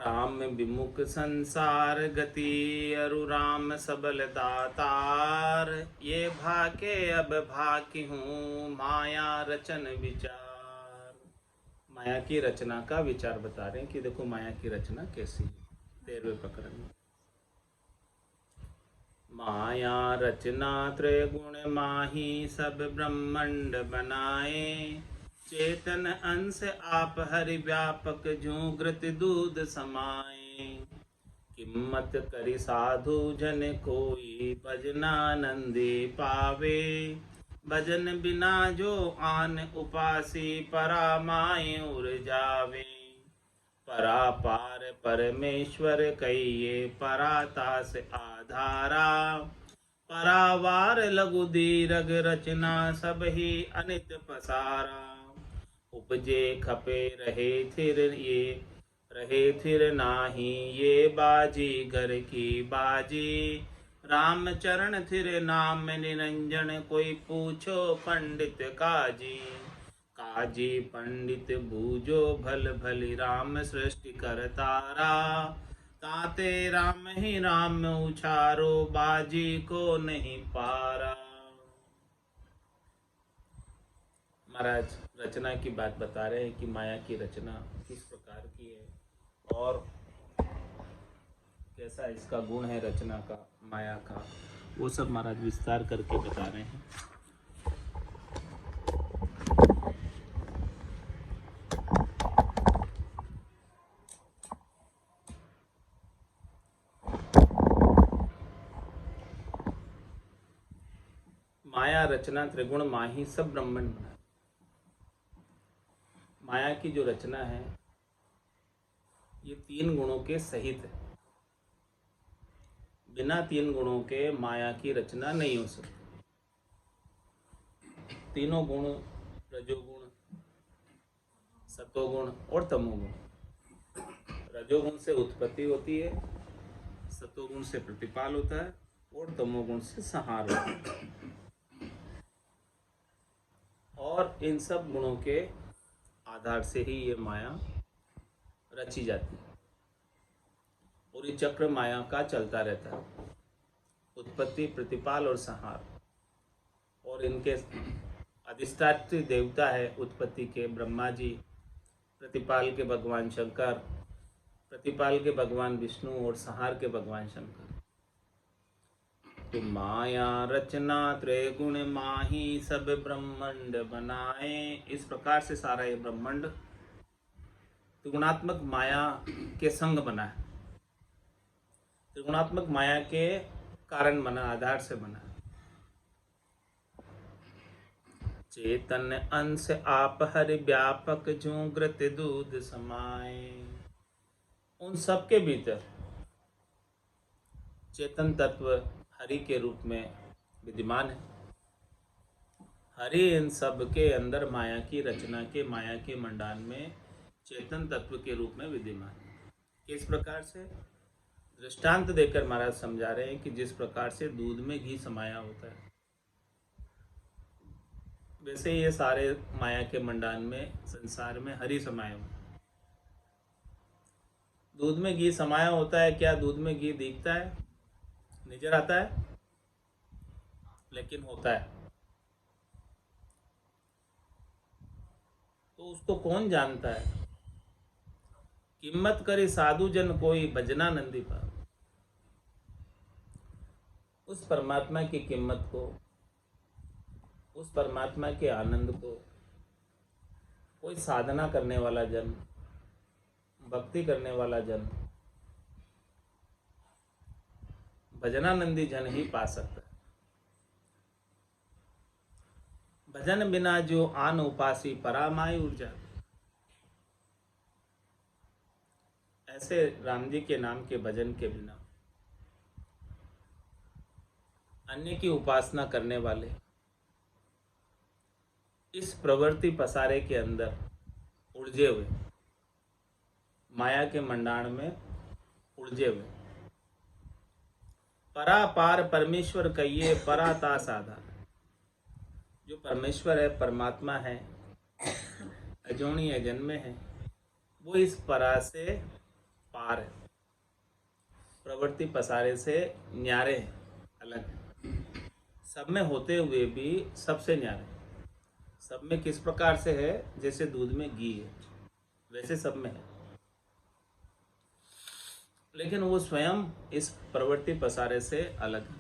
राम विमुख संसार गति, अरु राम सबल दातार। ये भाके अब भाकी हूँ, माया रचन विचार। माया की रचना का विचार बता रहे हैं कि देखो माया की रचना कैसी है। 13वें प्रकरण में माया रचना त्रैगुण माही, सब ब्रह्मंड बनाए। चेतन अंश आप हरि व्यापक, ज्यों घृत दूध समाए। किम्मत करि साधु जन कोई, भजनानंदी पावे। भजन बिना जो आन उपासी, परामाय उर जावे। परापार परमेश्वर कहिए, परातास आधारा। परावार लघु दीर्घ रचना, सब ही अनित पसारा। उपजे खपे रहे थिर ये, रहे थिर नाही ये बाजी घर की बाजी। राम चरण थिर नाम निरंजन, कोई पूछो पंडित काजी। काजी पंडित बूझो भल भली, राम सृष्टि करतारा। ताते राम ही राम उचारो, बाजी को नहीं पारा। महाराज रचना की बात बता रहे हैं कि माया की रचना किस प्रकार की है और कैसा इसका गुण है रचना का, माया का, वो सब महाराज विस्तार करके बता रहे हैं। माया रचना त्रिगुण माही, सब ब्रह्मांड बना। माया की जो रचना है ये 3 गुणों के सहित है। बिना 3 गुणों के माया की रचना नहीं हो सकती। तीनों गुण, रजोगुण, सतोगुण और तमोगुण। रजोगुण से उत्पत्ति होती है, सतोगुण से प्रतिपाल होता है और तमोगुण से संहार होता है। और इन सब गुणों के आधार से ही ये माया रची जाती है और ये चक्र माया का चलता रहता है, उत्पत्ति, प्रतिपाल और संहार। और इनके अधिष्ठात्री देवता है उत्पत्ति के ब्रह्मा जी, प्रतिपाल के भगवान शंकर, प्रतिपाल के भगवान विष्णु और संहार के भगवान शंकर। तो माया रचना त्रैगुण माही, सब ब्रह्मांड बनाए। इस प्रकार से सारा ये ब्रह्मांड त्रिगुणात्मक माया के संग बना है, त्रिगुणात्मक माया के कारण बना, आधार से बना। चेतन अंश आप हरि व्यापक, ज्यों घृत दूध समाए। उन सब के भीतर चेतन तत्व हरि के रूप में विद्यमान है। हरि इन सब के अंदर माया की रचना के, माया के मंडान में चेतन तत्व के रूप में विद्यमान है। किस प्रकार से? दृष्टांत देकर महाराज समझा रहे हैं कि जिस प्रकार से दूध में घी समाया होता है, वैसे ये सारे माया के मंडान में, संसार में हरि समाया हुआ। दूध में घी समाया होता है, क्या दूध में घी दिखता है, नजर आता है? लेकिन होता है। तो उसको कौन जानता है? किम्मत करे साधु जन कोई, भजनानंदी पावे। उस परमात्मा की कीमत को, उस परमात्मा के आनंद को कोई साधना करने वाला जन, भक्ति करने वाला जन, भजनानंदी जन ही पा सकता है। भजन बिना जो आन उपासी, परामाय ऊर्जा। ऐसे राम जी के नाम के भजन के बिना अन्य की उपासना करने वाले इस प्रवृत्ति पसारे के अंदर उलझे हुए, माया के मंडाण में उलझे हुए। परापार परमेश्वर कहिए, पराता साधा। जो परमेश्वर है, परमात्मा है, अजोनी अजन्मे है, वो इस परा से पार है, प्रवृत्ति पसारे से न्यारे हैं, अलग है। सब में होते हुए भी सबसे न्यारे। सब में किस प्रकार से है? जैसे दूध में घी है, वैसे सब में है, लेकिन वो स्वयं इस प्रवृत्ति पसारे से अलग है।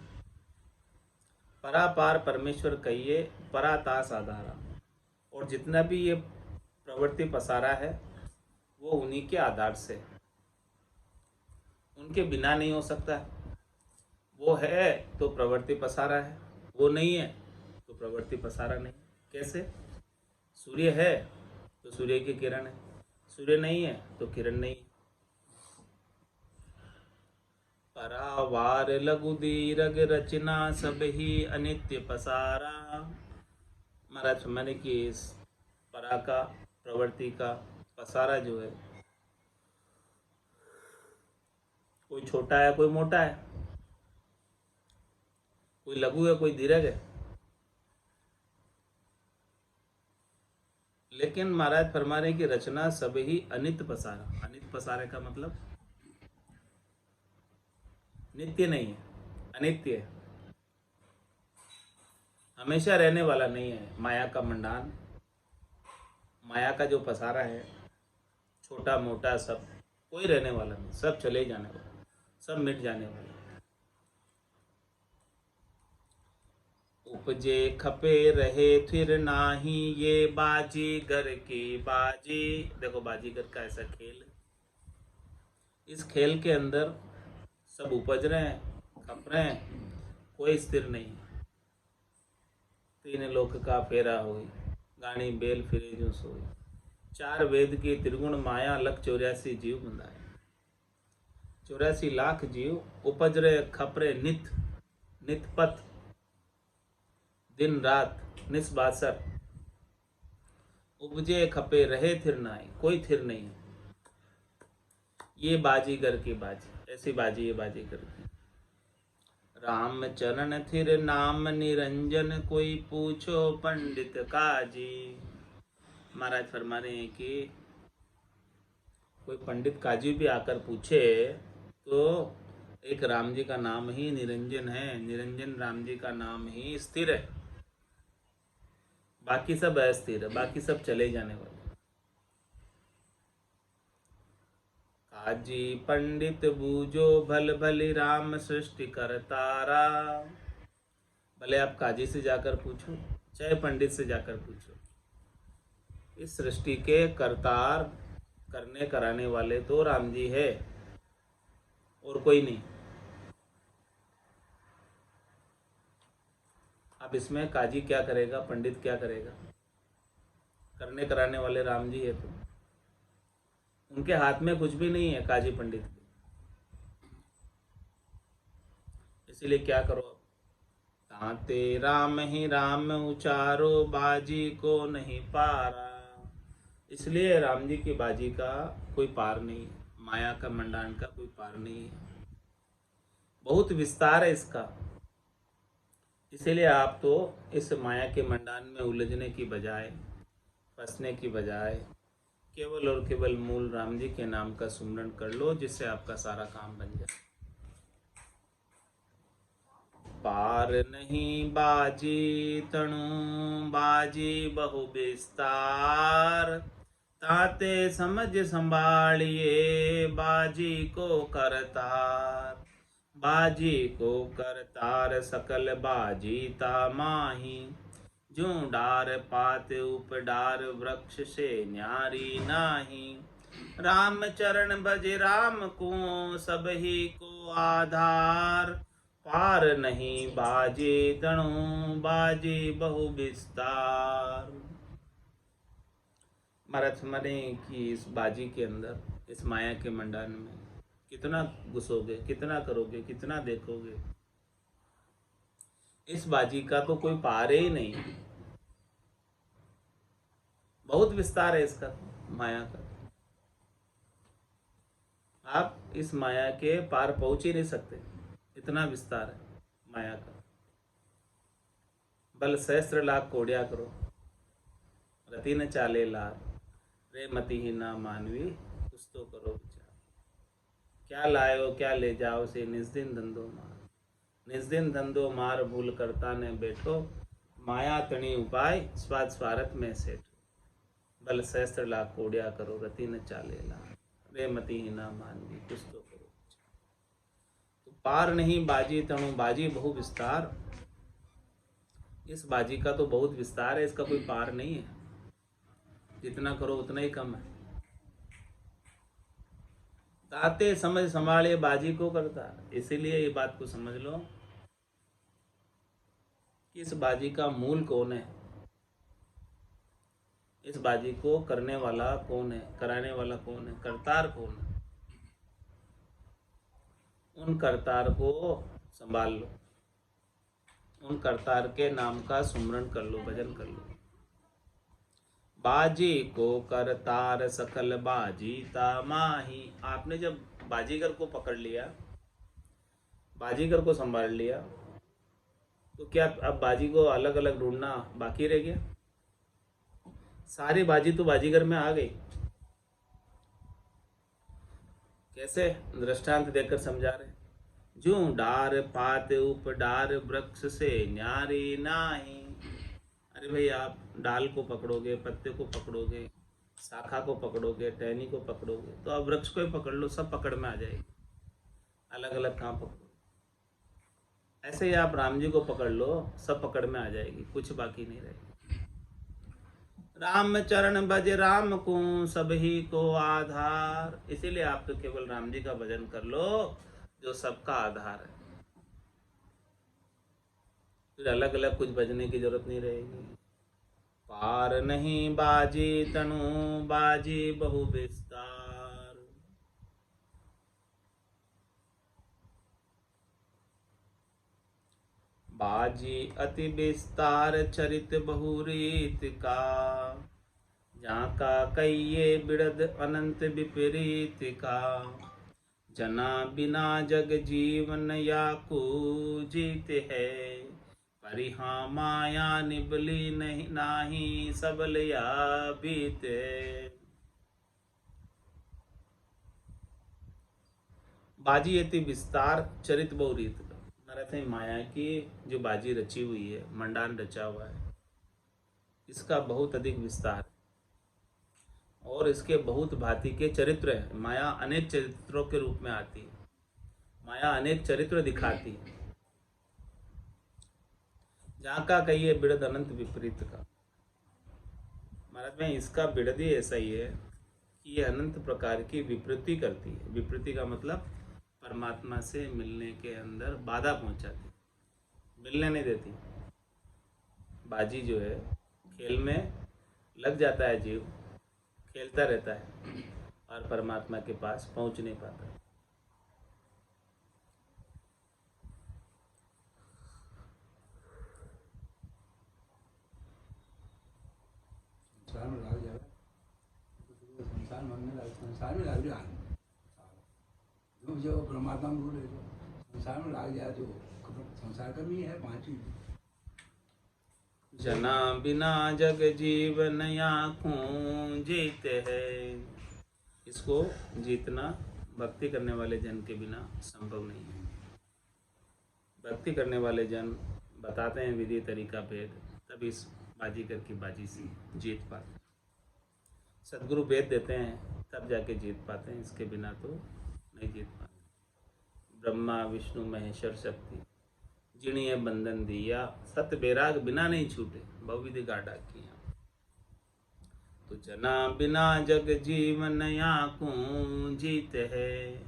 परापार परमेश्वर कहिए, परातास आधारा। और जितना भी ये प्रवृत्ति पसारा है वो उन्हीं के आधार से, उनके बिना नहीं हो सकता है। वो है तो प्रवृत्ति पसारा है, वो नहीं है तो प्रवृत्ति पसारा नहीं। कैसे? सूर्य है तो सूर्य की किरण है, सूर्य नहीं है तो किरण नहीं। परावार लघु दीर्घ रचना सब ही अनित्य पसारा। महाराज मैंने कि इस परा का, प्रवृत्ति का पसारा जो है, कोई छोटा है कोई मोटा है, कोई लघु है कोई दीर्घ है, लेकिन महाराज फरमा रहे कि रचना सब ही अनित्य पसारा। अनित्य पसारे का मतलब नित्य नहीं है, अनित्य है, हमेशा रहने वाला नहीं है। माया का मंडान, माया का जो पसारा है, छोटा मोटा सब, कोई रहने वाला नहीं, सब चले जाने वाला, सब मिट जाने वाला। उपजे खपे रहे फिर नाही, ये बाजी घर की बाजी। देखो बाजीगर का ऐसा खेल है, इस खेल के अंदर सब उपज रहे हैं, खप रहे हैं, कोई स्थिर नहीं। तीन लोक का फेरा होई, गाणी बेल फिरे जो सोई। चार वेद की त्रिगुण माया, लख 84 जीव बंधाए। 84 लाख जीव उपज रहे, खप रहे, नित नित पथ, दिन रात निस्बासर। उपजे खपे रहे थिर नाई, कोई थिर नहीं है। ये बाजीगर की बाजी, ऐसी बाजी ये बाजीगर की। राम चरण थिर नाम निरंजन, कोई पूछो पंडित काजी। महाराज फरमा रहे हैं कि कोई पंडित काजी भी आकर पूछे तो एक राम जी का नाम ही निरंजन है, निरंजन राम जी का नाम ही स्थिर है, बाकी सब अस्थिर है, बाकी सब चले जाने वाले। काजी पंडित बूझो भल भली, राम सृष्टि करतारा। भले आप काजी से जाकर पूछो, चाहे पंडित से जाकर पूछो, इस सृष्टि के करतार, करने कराने वाले तो राम जी है और कोई नहीं। अब इसमें काजी क्या करेगा, पंडित क्या करेगा? करने कराने वाले राम जी है, तो उनके हाथ में कुछ भी नहीं है काजी पंडित के। इसीलिए क्या करो, ताते राम ही राम उचारो, बाजी को नहीं पारा। इसलिए राम जी की बाजी का कोई पार नहीं, माया का मंडान का कोई पार नहीं है, बहुत विस्तार है इसका। इसीलिए आप तो इस माया के मंडान में उलझने की बजाय, फंसने की बजाय, केवल और केवल मूल राम जी के नाम का सुमरण कर लो, जिससे आपका सारा काम बन जाए। पार नहीं बाजी तणु, बाजी बहु विस्तार। ताते समझ संभालिए, बाजी को करतार। बाजी को करतार सकल बाजी ता माही, जो डार पात उपडार वृक्ष से न्यारी नाही। राम चरण भज राम को, सब ही को आधार। पार नहीं बाजे तणु, बाजे बहु विस्तार। महाराज मरे कि इस बाजी के अंदर, इस माया के मंडान में कितना घुसोगे, कितना करोगे, कितना देखोगे, इस बाजी का तो कोई पार ही नहीं। बहुत विस्तार है इसका, माया का। आप इस माया के पार पहुंच ही नहीं सकते, इतना विस्तार है माया का। बल सहस्त्र लाख कोड़िया करो, रति न चाले लार। रे मति ही ना मानवी, कुछ तो करो विचार। क्या लायो क्या ले जाओ से निस्दिन धंधो मार, निस्दिन धंधो मार भूल करता ने बैठो, माया तणी उपाय स्वाद स्वार्थ में सेठ, बल सहस्त्र लाख कोड़िया करो रति न चाले ला, रे मती ना मानवी कुछ तो करो। तो पार नहीं बाजी तणु बाजी बहु विस्तार, इस बाजी का तो बहुत विस्तार है, इसका कोई पार नहीं है, जितना करो उतना ही कम है। ताते समझ संभाले बाजी को करता, इसीलिए ये बात को समझ लो कि इस बाजी का मूल कौन है, इस बाजी को करने वाला कौन है, कराने वाला कौन है, करतार कौन है। उन करतार को संभाल लो, उन करतार के नाम का सुमरण कर लो, भजन कर लो। बाजी को करतार सकल बाजी तामाही, आपने जब बाजीगर को पकड़ लिया, बाजीगर को संभाल लिया, तो क्या अब बाजी को अलग अलग ढूंढना बाकी रह गया? सारी बाजी तो बाजीगर में आ गई। कैसे? दृष्टांत देकर समझा रहे, जो डार पात उप डार वृक्ष से न्यारी नाही। अरे भाई, आप डाल को पकड़ोगे, पत्ते को पकड़ोगे, शाखा को पकड़ोगे, टहनी को पकड़ोगे, तो आप वृक्ष को ही पकड़ लो, सब पकड़ में आ जाएगी। अलग अलग कहाँ पकड़ो? ऐसे ही आप राम जी को पकड़ लो, सब पकड़ में आ जाएगी, कुछ बाकी नहीं रहेगी। राम चरण भज राम को सब ही को आधार, इसीलिए आप तो केवल राम जी का भजन कर लो जो सबका आधार है, फिर अलग अलग कुछ भजने की जरूरत नहीं रहेगी। पार नहीं बाजी तनु बाजी बहु विस्तार, बाजी अति विस्तार चरित बहुरीत का, जहाँ का कहिए बिड़द अनंत विपरीत का, जना बिना जग जीवन या को जीत है, परिहा माया निबली नहीं नाही सबल या बीते। बाजी अति विस्तार चरित बहुरीत का, नरथ माया की जो बाजी रची हुई है, मंडान रचा हुआ है, इसका बहुत अधिक विस्तार और इसके बहुत भांति के चरित्र है। माया अनेक चरित्रों के रूप में आती है, माया अनेक चरित्र दिखाती है। जहाँ का कहिए बिड़द अनंत विपरीत का, महाराज में इसका बिड़द ही ऐसा ही है कि ये अनंत प्रकार की विपरीति करती है। विपरीति का मतलब परमात्मा से मिलने के अंदर बाधा पहुंचाती, मिलने नहीं देती। बाजी जो है, खेल में लग जाता है जीव, खेलता रहता है और परमात्मा के पास पहुंच नहीं पाता। संसार में लग जाए, जो परमात्मा भूल है, संसार में लग जाए तो संसार का भी है पांच ही। जना बिना जग जीवन आँखों जीते है, इसको जीतना भक्ति करने वाले जन के बिना संभव नहीं है। भक्ति करने वाले जन बताते हैं विधि तरीका भेद, तब इस बाजीगर की बाजी से जीत पाते। सदगुरु भेद देते हैं तब जाके जीत पाते हैं, इसके बिना तो नहीं जीत पाते। ब्रह्मा विष्णु महेश्वर शक्ति जिणिए बंधन दिया, सत बैराग बिना नहीं छूटे, बहुविधि गाढ़ा किया। तो जना बिना जग जीवन आँखों जीत है,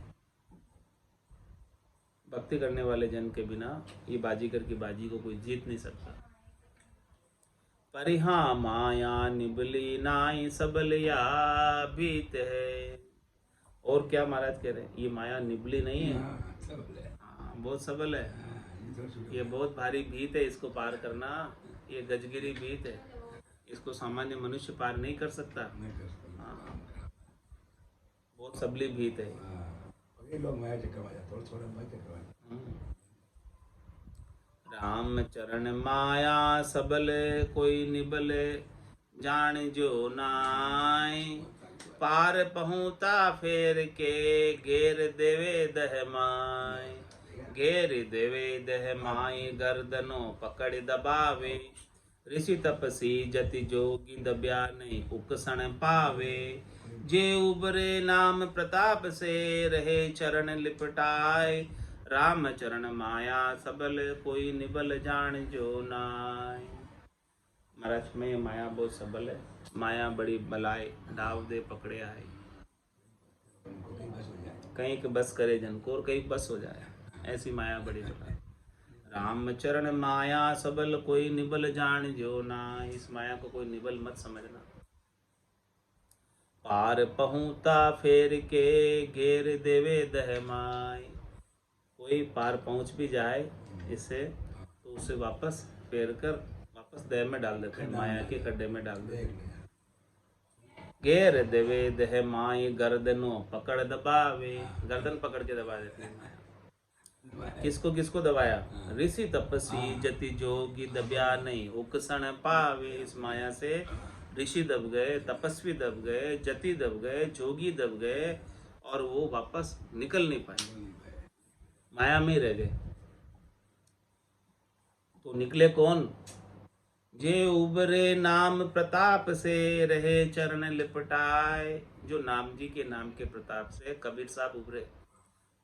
भक्ति करने वाले जन के बिना ये बाजीगर की बाजी को कोई जीत नहीं सकता। परिहा माया निबली नाई सबल या बीत है। और क्या महाराज कह रहे हैं, ये माया निबली नहीं है, हाँ बहुत सबल है, ये बहुत भारी भीत है, इसको पार करना ये गजगिरी भीत है, इसको सामान्य मनुष्य पार नहीं कर सकता। हाँ, बहुत सबली भीत है। लोग माया चक्कर थोड़ा माया चक्कर। राम चरण माया सबल कोई निबल, जान जो नाय पार पहुँता फेर के घेर देवे दह माय। घेर देवे दह माय गर्दनो पकड़ दबावे। ऋषि तपसी जति जोगी दब्या नहीं उकसण पावे। जे उबरे नाम प्रताप से रहे चरण लिपटाए। राम चरण माया सबल कोई निबल जान जो नाय। महाराज में माया बहुत सबल है, माया बड़ी बलाए डाव दे पकड़े आए। उनको कहीं बस हो जाए। कहीं के बस करे जन को और कहीं बस हो जाए, ऐसी माया बड़ी बलाए। राम चरण माया सबल कोई निबल जान जो ना। इस माया को कोई निबल मत समझना। पार पहुँता फेर के घेर देवे दह माय। कोई पार पहुँच भी जाए इससे तो उसे वापस फेर कर वापस दह में डाल देते हैं, माया के खड्डे में डाल देते हैं। घेर देवे दह माय गर्दनो पकड़ दबावे। गर्दन पकड़ के दबा देते हैं माया। किसको किसको दबाया? ऋषि तपसी जति जोगी दब्या नहीं उकसण पावे। इस माया से ऋषि दब गए, तपस्वी दब गए, जति दब गए, जोगी दब गए और वो वापस निकल नहीं पाए, माया में रह गए। तो निकले कौन? जे उबरे नाम प्रताप से रहे चरण लिपटाए। जो नाम जी के नाम के प्रताप से कबीर साहब उभरे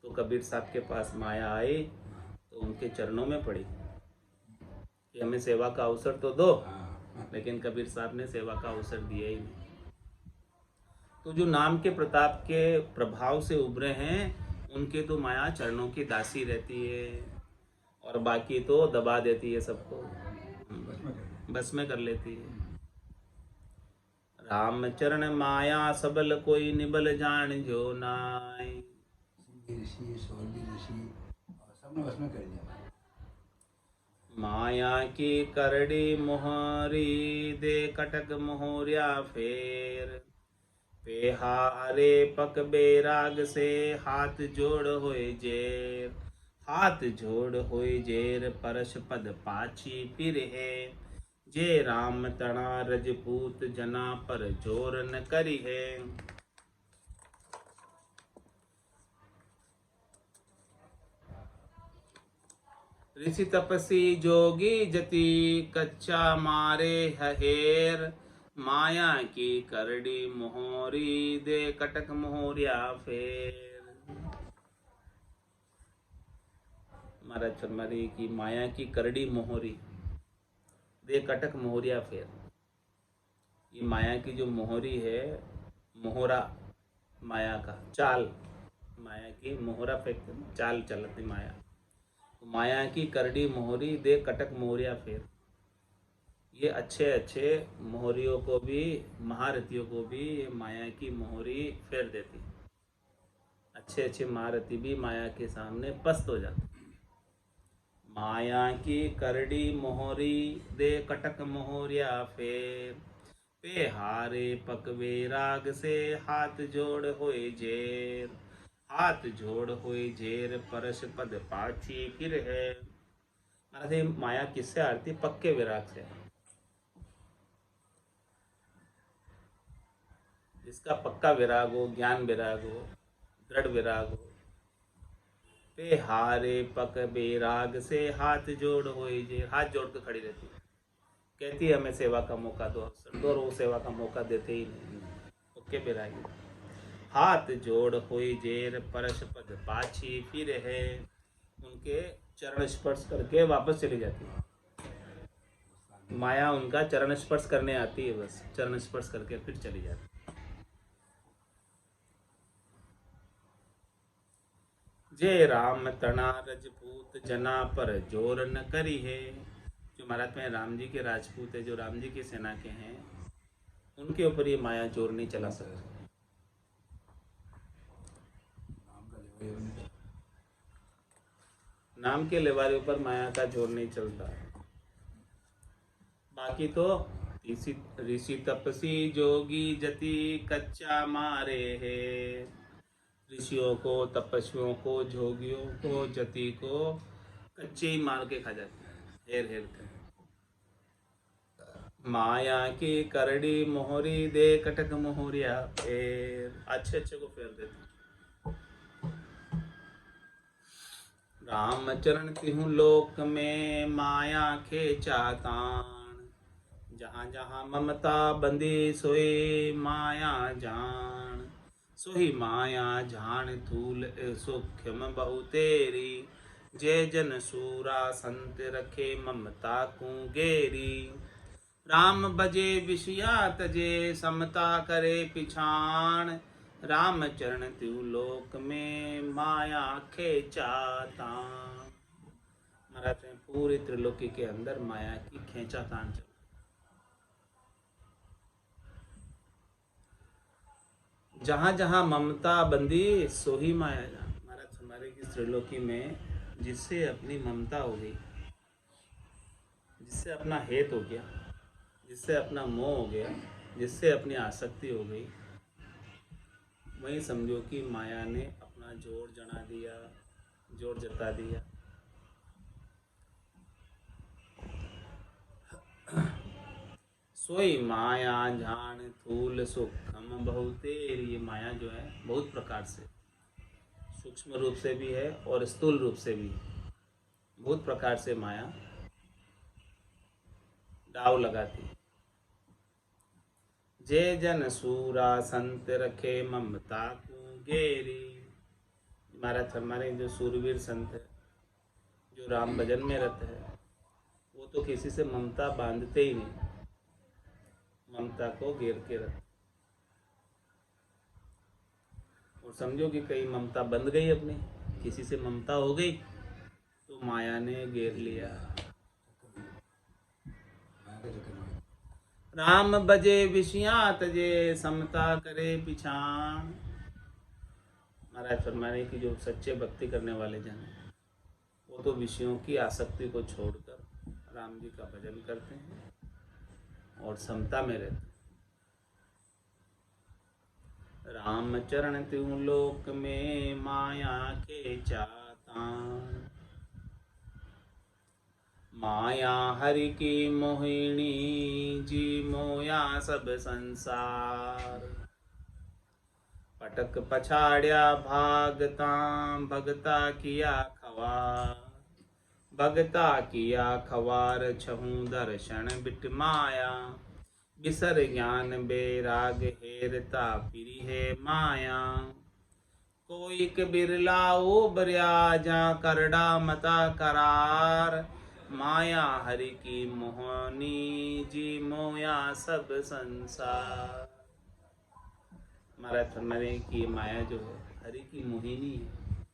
तो कबीर साहब के पास माया आई तो उनके चरणों में पड़ी कि हमें सेवा का अवसर तो दो, लेकिन कबीर साहब ने सेवा का अवसर दिया ही नहीं। तो जो नाम के प्रताप के प्रभाव से उभरे हैं उनके तो माया चरणों की दासी रहती है और बाकी तो दबा देती है, सबको बस में कर लेती है। राम चरण माया सबल कोई निबल जान जो नाय। ऋषि सौरभी ऋषि और सबने बस में कर लिया। माया की करड़ी मोहरी दे कटक मोहरिया फेर। पेहारे पक बेराग से हाथ जोड़ होए जेर। हाथ जोड़ होए जेर परश पद पाची फिर है। जे राम तना रजपूत जना पर जोर न करी है। ऋषि तपसी जोगी जति कच्चा मारे हेर। माया की करड़ी मोहरी दे कटक मोहरिया फेर। महाराज फरमारी की माया की करड़ी मोहरी दे कटक मोहरिया फेर। ये माया की जो मोहरी है, मोहरा माया का चाल, माया की मोहरा फेंकते चाल चलती माया। माया की करड़ी मोहरी दे कटक मोहरिया फेर। ये अच्छे अच्छे मोहरियों को भी, महारथियों को भी माया की मोहरी फेर देती। अच्छे अच्छे महारथी भी माया के सामने पस्त हो जाते। माया की करड़ी मोहरी दे कटक मोहरिया फेर। पेहारे पकवे राग से हाथ जोड़ होए जेर। हाथ जोड़ होए जेर परश पद पाची फिर है। महाराज माया किससे हारती? पक्के विराग से। जिसका पक्का विराग हो, ज्ञान विराग हो, दृढ़ विराग हो। पे हारे पक बेराग से हाथ जोड़ होए जे। हाथ जोड़ कर खड़ी रहती है, कहती है हमें सेवा का मौका दो, अवसर दो, और वो सेवा का मौका देते ही नहीं। पक्के बेरागी। हाथ जोड़ होए जेर परश पद पाछी फिर है। उनके चरण स्पर्श करके वापस चली जाती है माया। उनका चरण स्पर्श करने आती है, बस चरण स्पर्श करके फिर चली जाती है। जे राम तना रजपूत जना पर जोर न करी है। जो महाराज में राम जी के राजपूत है, जो राम जी की सेना के हैं, उनके ऊपर ये माया जोर नहीं चला सकती। नाम के लेवारे ऊपर माया का जोर नहीं चलता। बाकी तो ऋषि तपसी जोगी जति कच्चा मारे है। ऋषियों को, तपस्वियों को, जोगियों को, जति को कच्चे ही मार के खा जाते हैं, हेर हेर कर। माया की करड़ी मोहरी दे कटक मोहरिया फेर, अच्छे अच्छे को फेर देती। रामचरण तिहु लोक में माया खेचा तान, जहाँ जहाँ ममता बंदी सोई माया जान, सोही माया जान थूल सूक्ष्म बहु तेरी, जय जन सूरा संत रखे ममता को गेरी। राम बजे विषया तजे समता करे पिछाण, राम चरण त्यू लोक में माया खेचा तान। महाराज में पूरी त्रिलोकी के अंदर माया की खेचा तान चल। जहां जहां ममता बंदी सोही माया जान। महाराज हमारे की त्रिलोकी में जिससे अपनी ममता हो गई, जिससे अपना हेत हो गया, जिससे अपना मोह हो गया, जिससे अपनी आसक्ति हो गई, वही समझो कि माया ने अपना जोर जना दिया, जोर जता दिया। सोई माया जान थूल सूक्ष्म बहु तेरी। ये माया जो है बहुत प्रकार से, सूक्ष्म रूप से भी है और स्थूल रूप से भी है। बहुत प्रकार से माया दाव लगाती है। जे जन सूरा संत रखे ममता को गेरी। महाराज हमारे जो सूरवीर संत है, जो राम भजन में रत है, वो तो किसी से ममता बांधते ही नहीं, ममता को घेर के रखते। और समझो कि कहीं ममता बंध गई, अपनी किसी से ममता हो गई तो माया ने घेर लिया। माया के चक्कर में राम बजे विषया तजे समता करे पिछान। महाराज फरमाने की जो सच्चे भक्ति करने वाले जन हैं, वो तो विषयों की आसक्ति को छोड़कर राम जी का भजन करते हैं और समता में रहते हैं। राम चरण त्यू लोक में माया के चातान, माया हरि की मोहिनी जी मोया सब संसार। पटक पछाड़िया भागता भगता किया खवार, भगता किया खवार छहु दर्शन बिट माया। बिसर ज्ञान बेराग हेरता फिरी है माया। कोई बिरला उबर्या जा करड़ा मता करार, माया हरि की मोहनी जी मोया सब संसार। महाराज फरमाने की माया जो है हरि की मोहिनी है,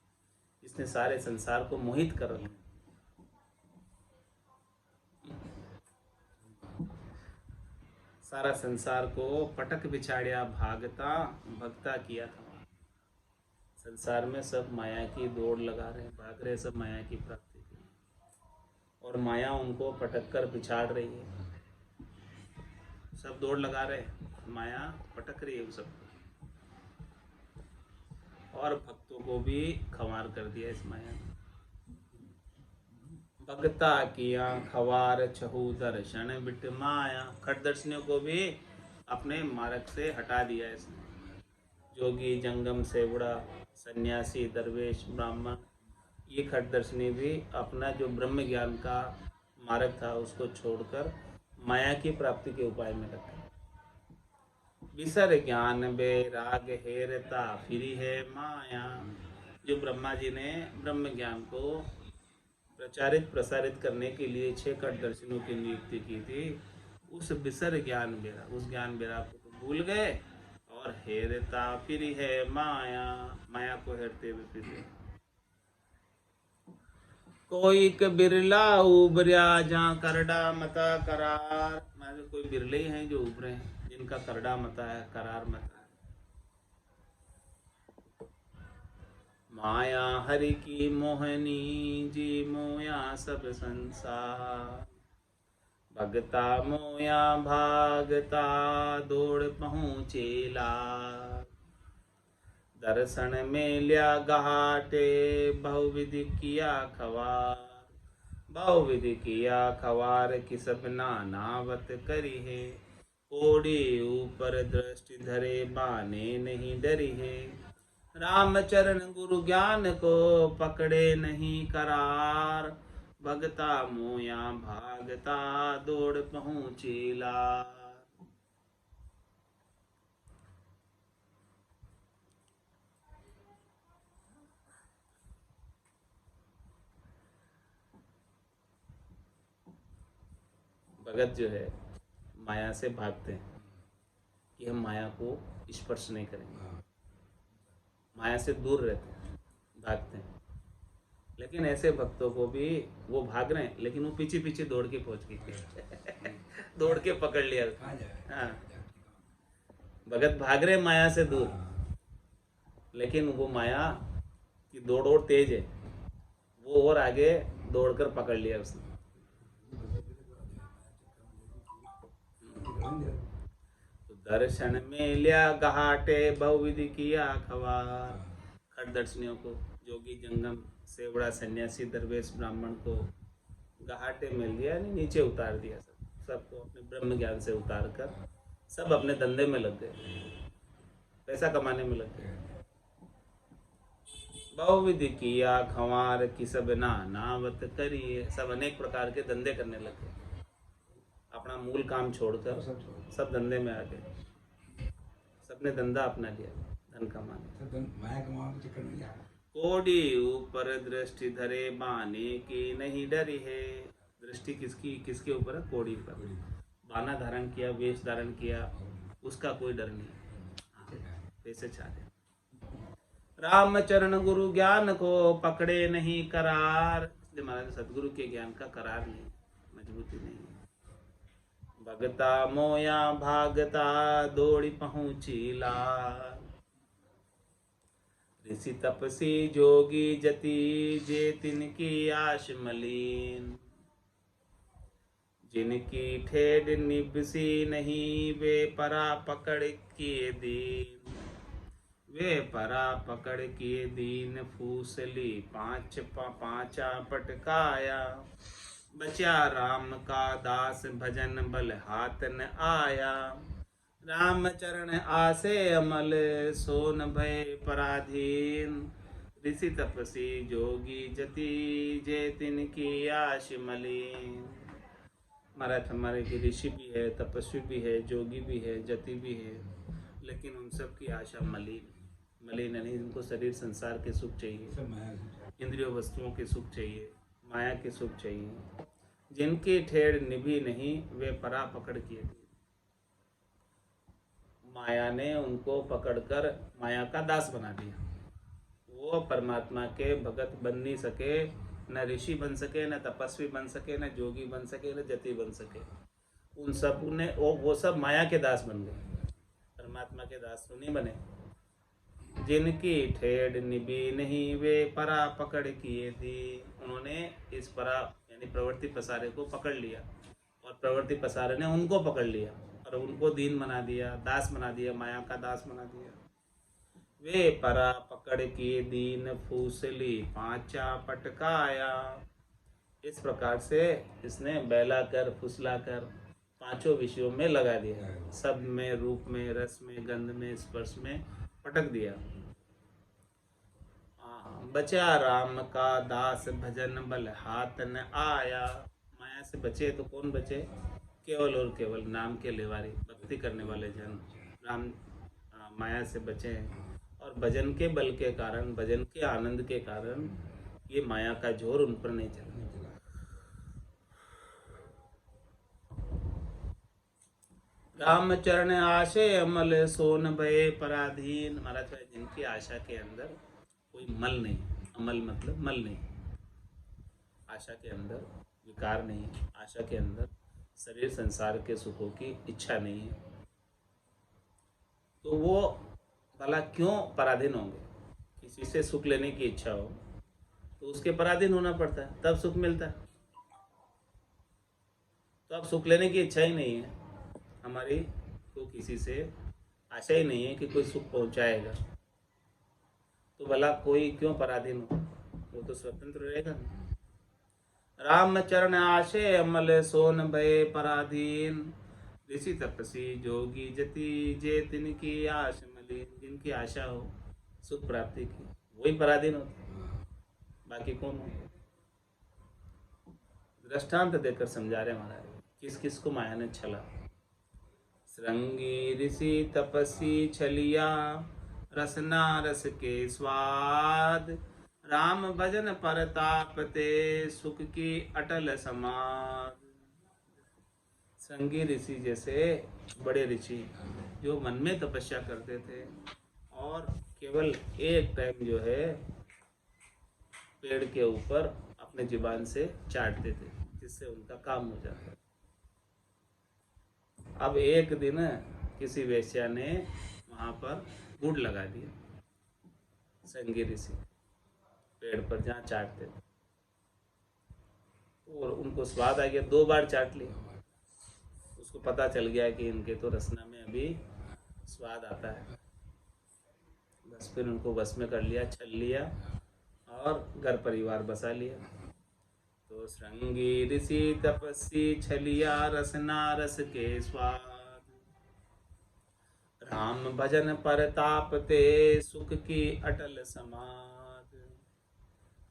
इसने सारे संसार को मोहित कर लिया। सारा संसार को पटक बिछाड़िया भागता भगता किया था। संसार में सब माया की दौड़ लगा रहे, भाग रहे सब माया की प्राप्ति के लिए, और माया उनको पटक कर बिछाड़ रही है। सब दौड़ लगा रहे, माया पटक रही है सबको, और भक्तों को भी खंवार कर दिया इस माया ने। भगता किया खवार छहु दर्शन बिट माया। खट दर्शनियों को भी अपने मार्ग से हटा दिया इसने। जोगी जंगम सेवड़ा सन्यासी दरवेश ब्राह्मण, ये खट दर्शनी भी अपना जो ब्रह्म ज्ञान का मार्ग था उसको छोड़कर माया की प्राप्ति के उपाय में लगे। विसर ज्ञान बेराग हेरता फिरी है माया। जो ब्रह्मा जी ने ब्रह्म ज्ञान को प्रचारित प्रसारित करने के लिए 6 खट दर्शनों की नियुक्ति की थी, उस विसर ज्ञान बेरा, उस ज्ञान बेरा को तो भूल गए और हेरता फिरी है माया, माया को हेरते हुए फिरे। कोई के बिरला उबरिया जहाँ करड़ा मता करार। मतलब कोई बिरले ही हैं जो उभरे हैं, जिनका करड़ा मता है, करार मता है। माया हरि की मोहनी जी मोया सब संसार। भगता मोया भागता दौड़ पहुँचेला। दर्शन में लिया घाटे बहुविधि किया खवार। बहु विधि किया खवार कि सब नानावत करी है। कोड़ी ऊपर दृष्टि धरे बाने नहीं डरी है। रामचरण गुरु ज्ञान को पकड़े नहीं करार। भगता मोया भागता दौड़ पहुँची लार। भगत जो है माया से भागते हैं कि हम माया को स्पर्श नहीं करेंगे, हाँ माया से दूर रहते हैं, भागते हैं। लेकिन ऐसे भक्तों को भी वो भाग रहे हैं, लेकिन वो पीछे पीछे दौड़ के पहुंच गए दौड़ के पकड़ लिया। कहाँ जाए हाँ, भगत भाग रहे हैं माया से दूर, हाँ, लेकिन वो माया की दौड़ और तेज है, वो और आगे दौड़कर पकड़ लिया उसने। तो दर्शन में लिया घाटे बहुविधि किया खवार। खट दर्शनियों को, जोगी जंगम सेवड़ा सन्यासी दरवेश ब्राह्मण को घाटे में लिया, यानी नीचे उतार दिया। सबको अपने ब्रह्म ज्ञान से उतार कर सब अपने धंधे में लग गए, पैसा कमाने में लग गए। बहुविधि किया खंवार की सब नानावत करी, सब अनेक प्रकार के धंधे करने लग गए। अपना मूल काम छोड़कर सब धंधे में आ गए, सबने धंधा अपना लिया धन कमाने। माया कमाने के चक्कर में जा कोड़ी ऊपर दृष्टि धरे बाने की नहीं डरी है। दृष्टि किसकी किसके ऊपर है? कोड़ी पर। बाना धारण किया, वेश धारण किया, उसका कोई डर नहीं, पैसे छाले। रामचरण गुरु ज्ञान को पकड़े नहीं करार। इसलिए महाराज सदगुरु के ज्ञान का करार नहीं, मजबूती नहीं। भगता मोया भागता दौड़ी पहुँची लाल। ऋषि तपसी जोगी जति जे तिनकी आश मलिन। जिनकी ठेड निबसी नहीं वे परा पकड़ किए दीन। वे परा पकड़ किए दीन फूसली पांचा पटकाया। बचा राम का दास भजन बल हाथ न आया। राम चरण आसे अमल सोन भय पराधीन। ऋषि तपसी जोगी जति जे तिनकी आश मलिन। महाराज हमारे के ऋषि भी है, तपस्वी भी है, जोगी भी है, जति भी है, लेकिन उन सब की आशा मलिन। मलिन यानी उनको शरीर संसार के सुख चाहिए, सब माया से इंद्रियों वस्तुओं के सुख चाहिए, माया के सुख चाहिए। जिनकी ठेड़ निभी नहीं वे परा पकड़ किए थे। माया ने उनको पकड़कर माया का दास बना दिया। वो परमात्मा के भगत बन नहीं सके, न ऋषि बन सके, न तपस्वी बन सके, न जोगी बन सके, न जति बन सके। उन सब ने वो सब माया के दास बन गए, परमात्मा के दास तो नहीं बने। जिनकी ठेड़ निभी नहीं वे परा पकड़ किए थी। उन्होंने इस परा यानी प्रवृत्ति पसारे को पकड़ लिया, और प्रवृत्ति पसारे ने उनको पकड़ लिया और उनको दीन बना दिया, दास बना दिया, माया का दास बना दिया। वे परा पकड़ किए दीन फूसली पांचा पटकाया। इस प्रकार से इसने बहला कर फुसला कर पांचों विषयों में लगा दिया, सब में, रूप में, रस में, गंध में, स्पर्श में पटक दिया। बचा राम का दास भजन बल हाथ न आया। माया से बचे तो कौन बचे? केवल और केवल नाम के लेवारी, भक्ति करने वाले जन राम माया से बचे हैं। और भजन के बल के कारण, भजन के आनंद के कारण ये माया का जोर उन पर नहीं चला। रामचरण आशे अमल सोन भये पराधीन। महाराज जिनकी आशा के अंदर कोई मल नहीं, अमल मतलब मल नहीं, आशा के अंदर विकार नहीं, आशा के अंदर शरीर संसार के सुखों की इच्छा नहीं है, तो वो भला क्यों पराधीन होंगे? किसी से सुख लेने की इच्छा हो तो उसके पराधीन होना पड़ता है, तब सुख मिलता है। तो अब सुख लेने की इच्छा ही नहीं है हमारी, तो किसी से आशा ही नहीं है कि कोई सुख पहुंचाएगा, तो भला कोई क्यों पराधीन हो? वो तो स्वतंत्र रहेगा ना। राम चरण आशे अमल सोन भय पराधीन। ऋषि तपसी जोगी जति जे तिनकी आश मलिन। जिनकी आशा हो सुख प्राप्ति की वही पराधीन होते, बाकी कौन हो। दृष्टांत देकर समझा रहे महाराज किस किस को माया ने छला। श्रृंगी ऋषि तपसी छलिया रसना रस के स्वाद। राम भजन परताप ते सुख की अटल समाध। श्रृंगी ऋषि जैसे बड़े ऋषि जो मन में तपस्या करते थे और केवल एक टाइम जो है पेड़ के ऊपर अपने जुबान से चाटते थे जिससे उनका काम हो जाता। अब एक दिन किसी वेश्या ने वहां पर गुड़ लगा दिया श्रृंगी ऋषि पेड़ पर जहाँ चाटते थे, और उनको स्वाद आ गया। 2 बार चाट लिया, उसको पता चल गया कि इनके तो रसना में अभी स्वाद आता है। बस फिर उनको बस में कर लिया, छल लिया और घर परिवार बसा लिया। तो श्रृंगी ऋषि तपस्वी छलिया रसना रस के स्वाद। राम भजन परताप ते सुख की अटल समाध।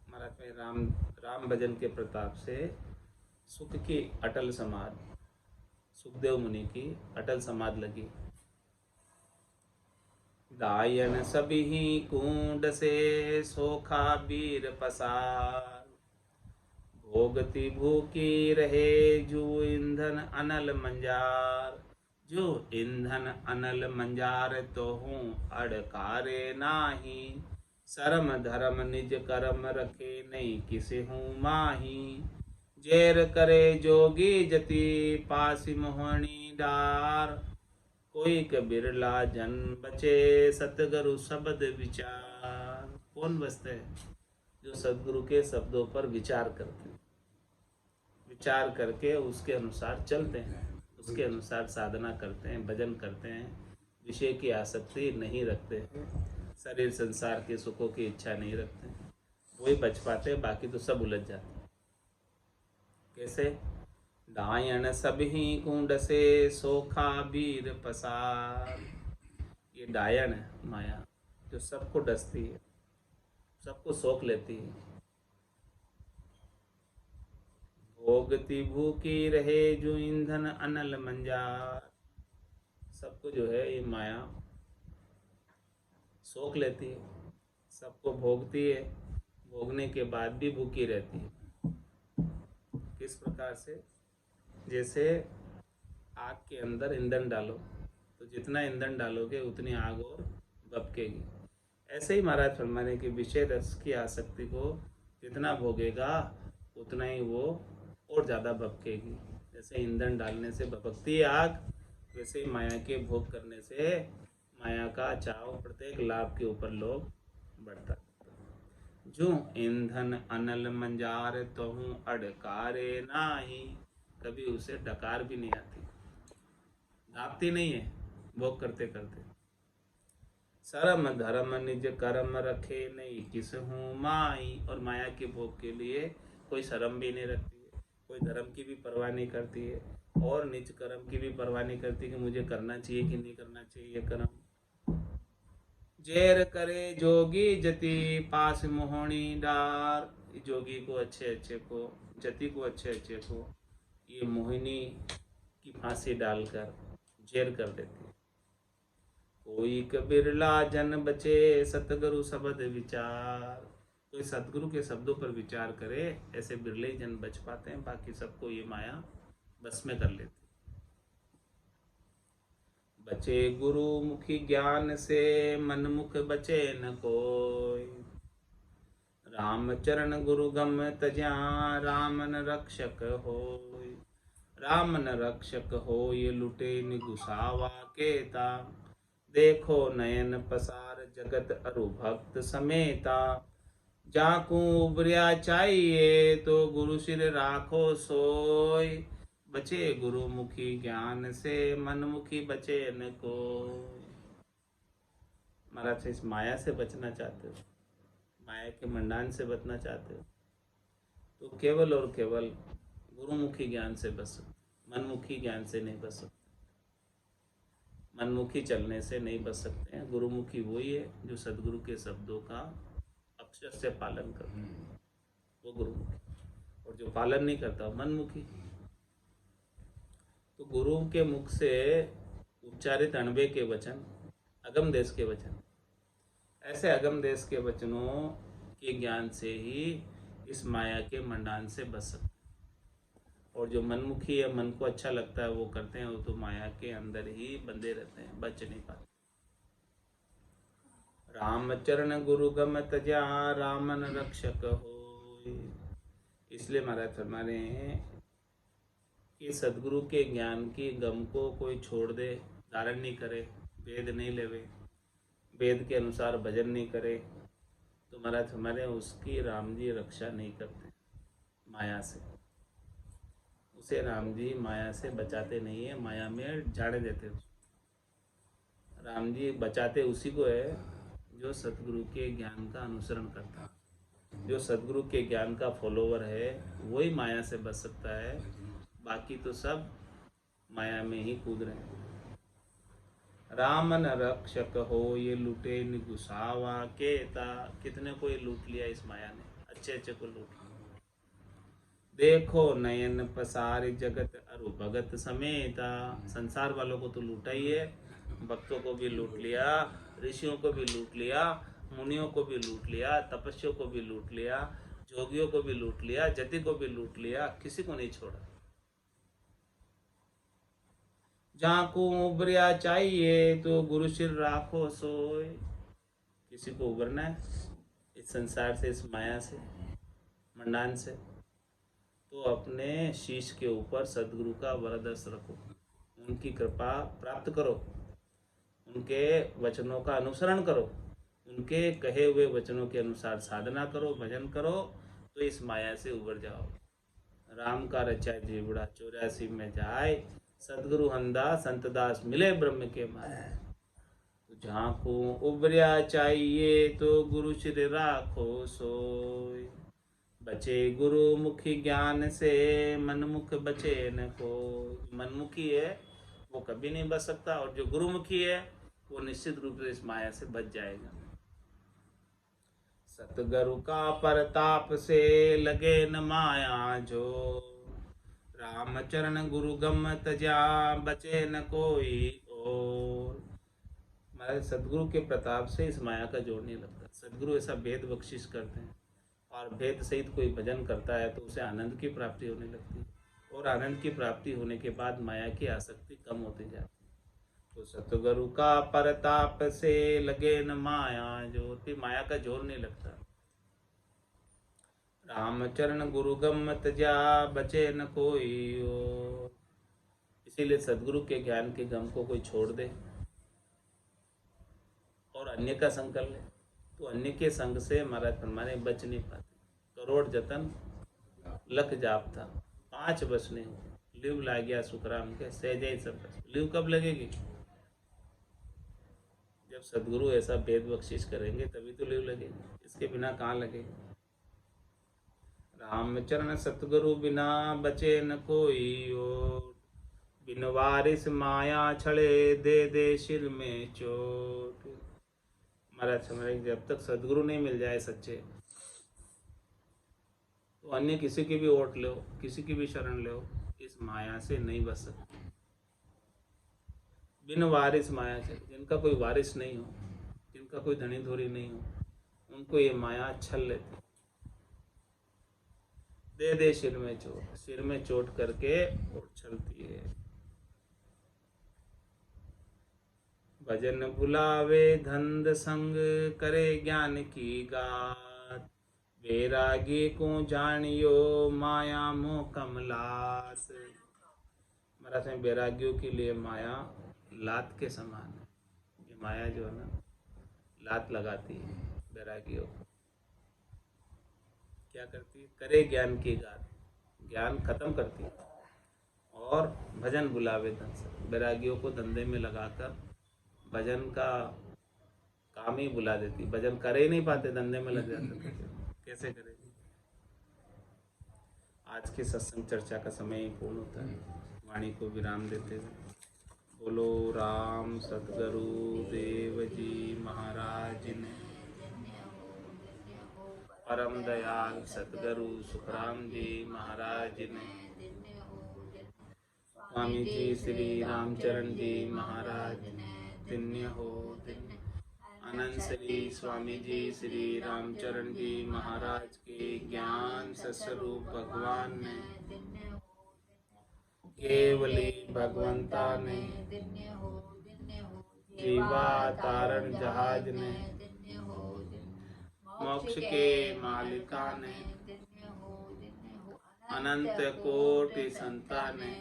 महाराज में राम भजन के प्रताप से सुख की अटल समाध, सुखदेव मुनि की अटल समाध लगी। दायन सभी कुंड से सोखा बीर पसार। भोगती भूखी रहे जो ईंधन अनल मंजार। जो ईंधन अनल मंजार तो हूँ अड़कारे नाही। शर्म धर्म निज कर्म रखे नहीं किसे हूँ माही। जेर करे जोगी जति पासी मोहनी डार। कोई क बिरला जन बचे सतगुरु शब्द विचार। कौन बचते हैं? जो सदगुरु के शब्दों पर विचार करते हैं, विचार करके उसके अनुसार चलते हैं, उसके अनुसार साधना करते हैं, भजन करते हैं, विषय की आसक्ति नहीं रखते हैं, शरीर संसार के सुखों की इच्छा नहीं रखते हैं, वही बच पाते हैं, बाकी तो सब उलझ जाते हैं। कैसे? दायन सभी कुंड से सोखा बीर पसार। ये डायन है माया जो सबको डसती है, सबको सोख लेती है। भोगती भूखी रहे जो ईंधन अनल मंजार। सबको जो है ये माया सोख लेती है, सबको भोगती है, भोगने के बाद भी भूखी रहती है। किस प्रकार से? जैसे आग के अंदर ईंधन डालो तो जितना ईंधन डालोगे उतनी आग और भभकेगी। ऐसे ही महाराज फरमाने की विषय रस की आसक्ति को जितना भोगेगा उतना ही वो और ज़्यादा भभकेगी। जैसे ईंधन डालने से भभकती है आग, वैसे ही माया के भोग करने से माया का चाव प्रत्येक लाभ के ऊपर लोग बढ़ता। जो ईंधन अनल मंजार तो हूँ अड़कारे नाही। कभी उसे डकार भी नहीं आती, दापती नहीं है भोग करते करते। शर्म धर्म निज कर्म रखे नहीं किस हूँ माई। और माया के भोग के लिए कोई शर्म भी नहीं रखती है, कोई धर्म की भी परवाह नहीं करती है और निज कर्म की भी परवाह नहीं करती कि मुझे करना चाहिए कि नहीं करना चाहिए कर्म। जेर करे जोगी जति पास मोहनी डार। जोगी को अच्छे अच्छे को, जति को अच्छे अच्छे को ये मोहिनी की फांसी डालकर जेर कर देती है। कोई बिरला जन बचे सतगुरु शब्द विचार। कोई सतगुरु के शब्दों पर विचार करे ऐसे बिरले ही जन बच पाते हैं, बाकी सबको ये माया बस में कर लेती। बचे गुरु मुखी ज्ञान से मन मुख बचे न कोई। राम चरण गुरु गम तज्या राम न रक्षक होय। राम न रक्षक हो ये लुटे निगुसावा केता। देखो नयन पसार जगत अरु भक्त समेता। जाकू उबरिया चाहिए तो गुरु सिर राखो सोय। बचे गुरुमुखी ज्ञान से मनमुखी बचे न को। महाराज इस माया से बचना चाहते हो, माया के मंडान से बचना चाहते हो तो केवल और केवल गुरुमुखी ज्ञान से बच सकते, मनमुखी ज्ञान से नहीं बच सकते, मनमुखी चलने से नहीं बच सकते हैं। गुरुमुखी वही है जो सदगुरु के शब्दों का अक्षर से पालन करता है, वो गुरुमुखी। और जो पालन नहीं करता वो मनमुखी। तो गुरु के मुख से उच्चारित अणबे के वचन, अगम देश के वचन, ऐसे अगम देश के वचनों के ज्ञान से ही इस माया के मंडान से बच सकते हैं। और जो मनमुखी है, मन को अच्छा लगता है वो करते हैं, वो तो माया के अंदर ही बंधे रहते हैं, बच नहीं पाते। राम चरण गुरु गम तजा रामन रक्षक हो। इसलिए महाराज फरमा रहे हैं कि सदगुरु के ज्ञान की गम को कोई छोड़ दे, धारण नहीं करे, वेद नहीं लेवे, वेद के अनुसार भजन नहीं करे, तो महाराज हमारे उसकी राम जी रक्षा नहीं करते माया से। उसे राम जी माया से बचाते नहीं है, माया में जाने देते। राम जी बचाते उसी को है जो सतगुरु के ज्ञान का अनुसरण करता है। जो सतगुरु के ज्ञान का फॉलोवर है वही माया से बच सकता है, बाकी तो सब माया में ही कूद रहे हैं। रामन रक्षक हो ये लूटे न गुसावा केता। कितने को ये लूट लिया इस माया ने, अच्छे अच्छे को लूट लिया। देखो नयन पसार जगत अरु भगत समेता। संसार वालों को तो लूटा ही है, भक्तों को भी लूट लिया, ऋषियों को भी लूट लिया, मुनियों को भी लूट लिया, तपस्वियों को भी लूट लिया, जोगियों को भी लूट लिया, जति को भी लूट लिया, किसी को नहीं छोड़ा। जहाँ को उबरिया चाहिए तो गुरु सिर राखो सोए। किसी को उबरना है इस संसार से, इस माया से, मंडान से, तो अपने शीश के ऊपर सदगुरु का वरदस रखो, उनकी कृपा प्राप्त करो, उनके वचनों का अनुसरण करो, उनके कहे हुए वचनों के अनुसार साधना करो, भजन करो, तो इस माया से उबर जाओ। राम का रचा जीवड़ा 84 में जाए, सदगुरु हंदा संतदास मिले ब्रह्म के माया। तो जहाँ को उबरिया चाहिए तो गुरु श्री राखो सोय। बचे गुरु मुखी ज्ञान से मनमुख बचे न को। मनमुखी है वो कभी नहीं बच सकता, और जो गुरुमुखी है वो निश्चित रूप से इस माया से बच जाएगा। सतगुरु का परताप से लगे न माया जो, राम चरण गुरु गम तजा बचे न कोई और। हमारे सदगुरु के प्रताप से इस माया का जोड़ नहीं लगता। सदगुरु ऐसा भेद बख्शिश करते हैं, और भेद सहित कोई भजन करता है तो उसे आनंद की प्राप्ति होने लगती है, और आनंद की प्राप्ति होने के बाद माया की आसक्ति कम होती जाती है। तो सतगुरु का परताप से लगे न माया जो, फिर माया का जोर नहीं लगता। रामचरण गुरु गम तजा बचे न कोई और। इसीलिए सदगुरु के ज्ञान के गम को कोई छोड़ दे और अन्य का संग कर ले, तो अन्य के संग से महाराज फरमाने बच नहीं पाते। करोड़ जतन लख जाप था, 5 बस नहीं हुए। लिव ला गया सुखराम के सहजे ही सब बस। लिव कब लगेगी? जब सदगुरु ऐसा भेद बख्शिश करेंगे तभी तो लिव लगेगी, इसके बिना कहाँ लगेगी। रामचरण सतगुरु बिना बचे न कोई और। बिन वारिस माया छड़े दे दे सिर में चोट। महाराज समझे जब तक सदगुरु नहीं मिल जाए सच्चे, तो अन्य किसी की भी ओट लो, किसी की भी शरण लो, इस माया से नहीं बच सकते। बिन वारिस माया से, जिनका कोई वारिस नहीं हो, जिनका कोई धनी धोरी नहीं हो, उनको ये माया छल लेती। दे दे सिर में चोट, सिर में चोट करके और छलती है। भजन बुलावे धंध संग करे ज्ञान की गात। बैरागी को जानियो माया मोह कमलास। महाराज में बैरागियों के लिए माया लात के समान है। ये माया जो है ना, लात लगाती है बैरागियों को। क्या करती है? करे ज्ञान की गात, ज्ञान खत्म करती है। और भजन बुलावे धंध संग, बैरागियों को धंधे में लगाकर भजन का काम ही बुला देती। भजन करे ही नहीं पाते, धंधे में लग जाते, कैसे करेगी। आज के सत्संग चर्चा का समय ही पूर्ण होता है। वाणी को विराम देते हुए बोलो राम सतगुरु देव जी महाराज ने, परम दयाल सतगुरु सुखराम जी महाराज ने, स्वामी जी श्री रामचरण जी महाराज धन्य हो धन्य। आनंद श्री स्वामी जी श्री रामचरण जी महाराज के ज्ञान स्वरूप भगवान ने, केवली भगवंता ने, जीवा तारण जहाज ने, मोक्ष के मालिका ने, अनंत कोटि संता ने,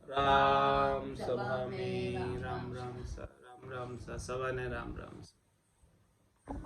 राम सभा में राम राम सा सभा ने राम राम सा।